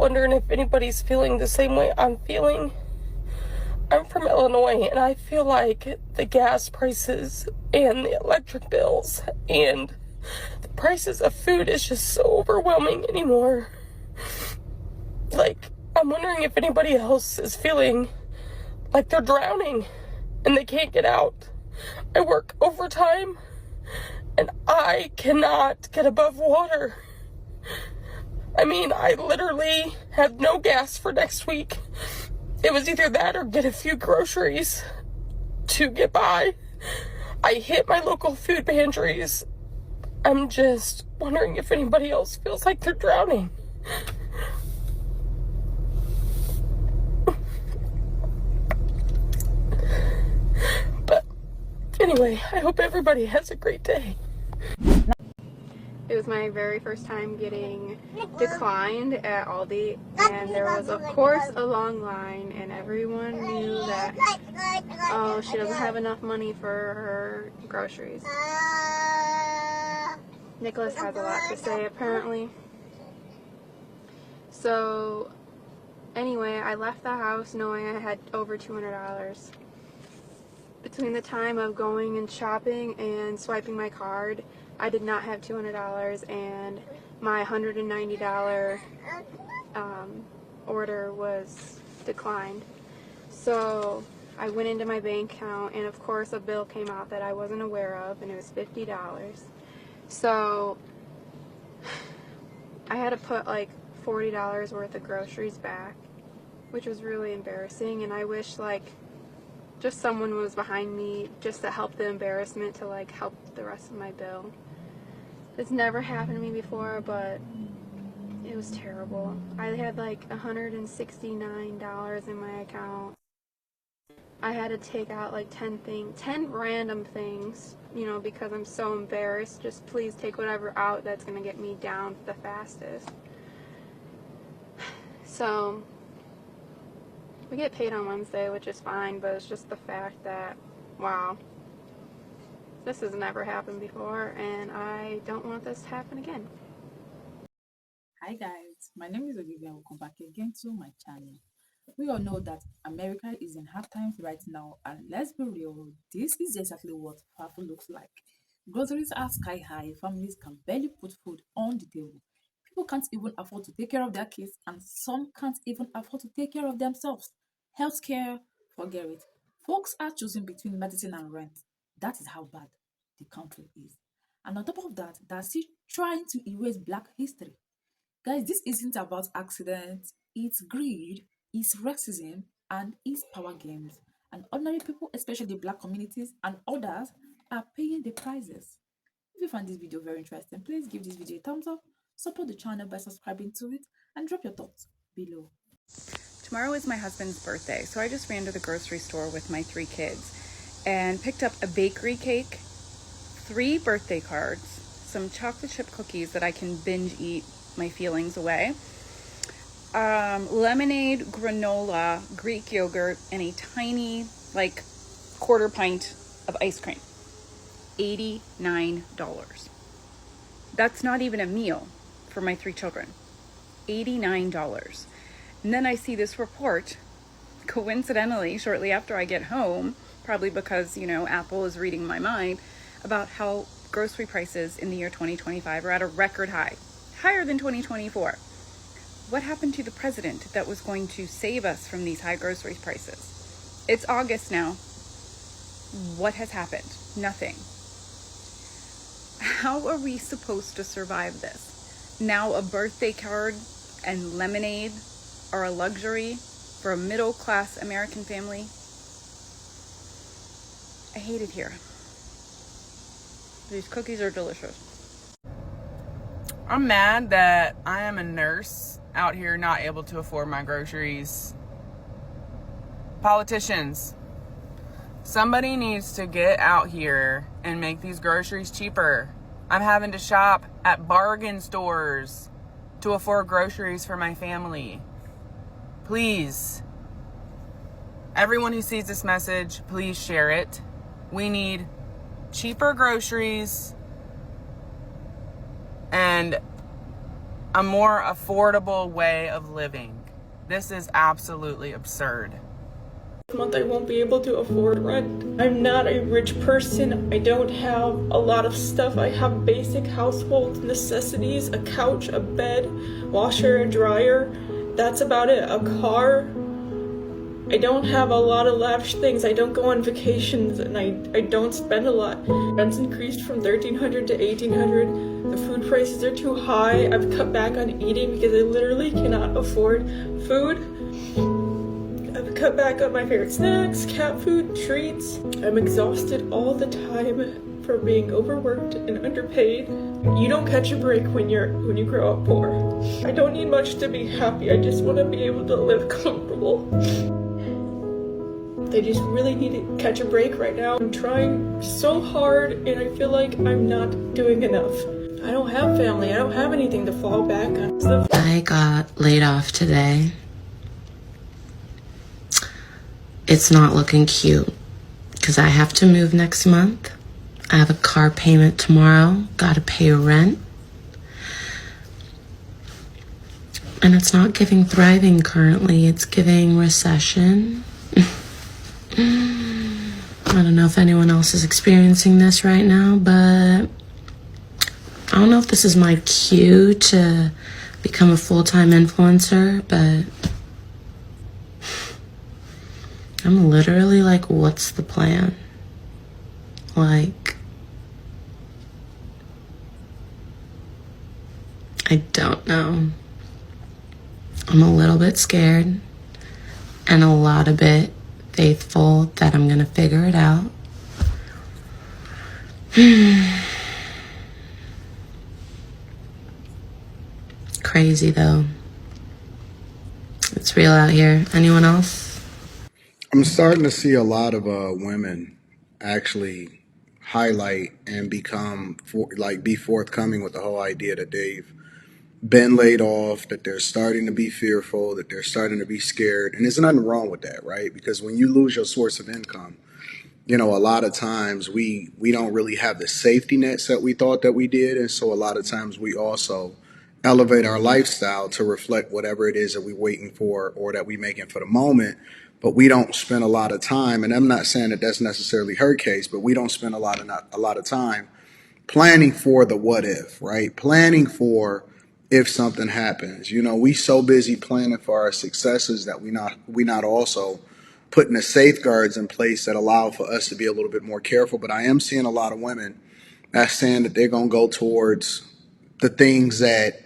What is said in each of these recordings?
wondering if anybody's feeling the same way I'm feeling. I'm from Illinois, and I feel like the gas prices and the electric bills and the prices of food is just so overwhelming anymore. Like, I'm wondering if anybody else is feeling like they're drowning and they can't get out. I work overtime, and I cannot get above water. I mean, I literally have no gas for next week. It was either that or get a few groceries to get by. I hit my local food pantries. I'm just wondering if anybody else feels like they're drowning. But anyway, I hope everybody has a great day. It was my very first time getting declined at Aldi, and there was of course a long line, and everyone knew that, oh, she doesn't have enough money for her groceries. Nicholas has a lot to say apparently. So anyway, I left the house knowing I had over $200. Between the time of going and shopping and swiping my card, I did not have $200, and my $190 order was declined. So I went into my bank account, and of course a bill came out that I wasn't aware of, and it was $50. So I had to put like $40 worth of groceries back, which was really embarrassing, and I wish like just someone was behind me just to help the embarrassment, to like help the rest of my bill. It's never happened to me before, but it was terrible. I had like $169 in my account. I had to take out like 10 random things, you know, because I'm so embarrassed. Just please take whatever out that's gonna get me down the fastest. So we get paid on Wednesday, which is fine, but it's just the fact that, wow, this has never happened before, and I don't want this to happen again. Hi guys, my name is Olivia. Welcome back again to my channel. We all know that America is in hard times right now, and let's be real, this is exactly what FAFO looks like. Groceries are sky high, families can barely put food on the table. People can't even afford to take care of their kids, and some can't even afford to take care of themselves. Healthcare, forget it. Folks are choosing between medicine and rent. That is how bad the country is. And on top of that, they're still trying to erase Black history. Guys, this isn't about accidents, it's greed, it's racism, and it's power games. And ordinary people, especially Black communities and others, are paying the prices. If you find this video very interesting, please give this video a thumbs up, support the channel by subscribing to it, and drop your thoughts below. Tomorrow is my husband's birthday, so I just ran to the grocery store with my 3 kids and picked up a bakery cake, 3 birthday cards, some chocolate chip cookies that I can binge eat my feelings away, lemonade, granola, Greek yogurt, and a tiny, like, quarter pint of ice cream. $89. That's not even a meal for my 3 children. $89. And then I see this report, coincidentally, shortly after I get home, probably because, you know, Apple is reading my mind, about how grocery prices in the year 2025 are at a record high, higher than 2024. What happened to the president that was going to save us from these high grocery prices? It's August now. What has happened? Nothing. How are we supposed to survive this? Now a birthday card and lemonade are a luxury for a middle-class American family. I hate it here. These cookies are delicious. I'm mad that I am a nurse out here not able to afford my groceries. Politicians, somebody needs to get out here and make these groceries cheaper. I'm having to shop at bargain stores to afford groceries for my family. Please, everyone who sees this message, please share it. We need cheaper groceries, and a more affordable way of living. This is absolutely absurd. This month I won't be able to afford rent. I'm not a rich person. I don't have a lot of stuff. I have basic household necessities, a couch, a bed, washer and dryer. That's about it. A car. I don't have a lot of lavish things. I don't go on vacations and I don't spend a lot. Rent's increased from $1,300 to $1,800. The food prices are too high. I've cut back on eating because I literally cannot afford food. I've cut back on my favorite snacks, cat food, treats. I'm exhausted all the time for being overworked and underpaid. You don't catch a break when you grow up poor. I don't need much to be happy. I just want to be able to live comfortable. I just really need to catch a break right now. I'm trying so hard and I feel like I'm not doing enough. I don't have family. I don't have anything to fall back on. I got laid off today. It's not looking cute because I have to move next month. I have a car payment tomorrow. Gotta pay rent. And it's not giving thriving currently. It's giving recession. I don't know if anyone else is experiencing this right now, but I don't know if this is my cue to become a full-time influencer, but I'm literally like, what's the plan? Like, I don't know. I'm a little bit scared and a lot of bit faithful that I'm gonna figure it out. Crazy though. It's real out here. Anyone else? I'm starting to see a lot of women actually highlight and be forthcoming with the whole idea that they've been laid off, that they're starting to be fearful, that they're starting to be scared. And there's nothing wrong with that, right? Because when you lose your source of income, a lot of times we don't really have the safety nets that we thought that we did. And so a lot of times we also elevate our lifestyle to reflect whatever it is that we're waiting for or that we're making for the moment. But we don't spend a lot of time, and I'm not saying that that's necessarily her case, but we don't spend a lot of time planning for the what if, right? Planning for if something happens. We so busy planning for our successes that we not also putting the safeguards in place that allow for us to be a little bit more careful. But I am seeing a lot of women that's saying that they're going to go towards the things that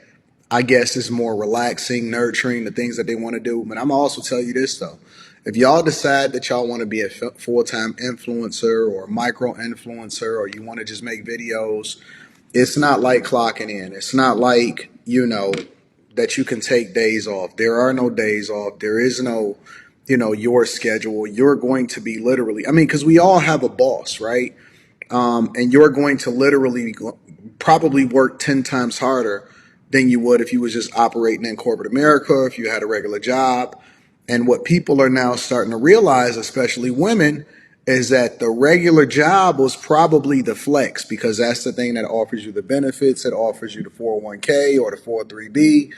I guess is more relaxing, nurturing, the things that they want to do. But I'm also tell you this though. If y'all decide that y'all want to be a full-time influencer or micro influencer, or you want to just make videos, it's not like clocking in. It's not like, that you can take days off. There are no days off. There is no, your schedule. You're going to be literally, because we all have a boss, right? And you're going to literally probably work 10 times harder than you would if you was just operating in corporate America, or if you had a regular job. And what people are now starting to realize, especially women, is that the regular job was probably the flex, because that's the thing that offers you the benefits. It offers you the 401k or the 403b.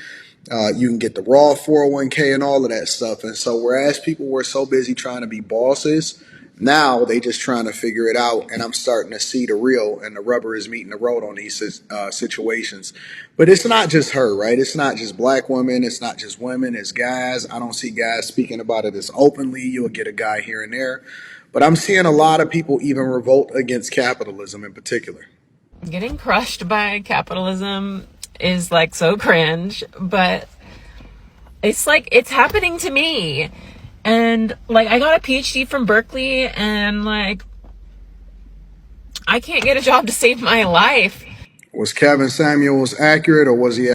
You can get the raw 401k and all of that stuff. And so whereas people were so busy trying to be bosses, now they just trying to figure it out. And I'm starting to see the real, and the rubber is meeting the road on these situations. But it's not just her, right? It's not just black women. It's not just women. It's guys. I don't see guys speaking about it as openly. You'll get a guy here and there. But I'm seeing a lot of people even revolt against capitalism in particular. Getting crushed by capitalism is like so cringe, but it's like it's happening to me. And like I got a PhD from Berkeley, and like I can't get a job to save my life. Was Kevin Samuels accurate, or was he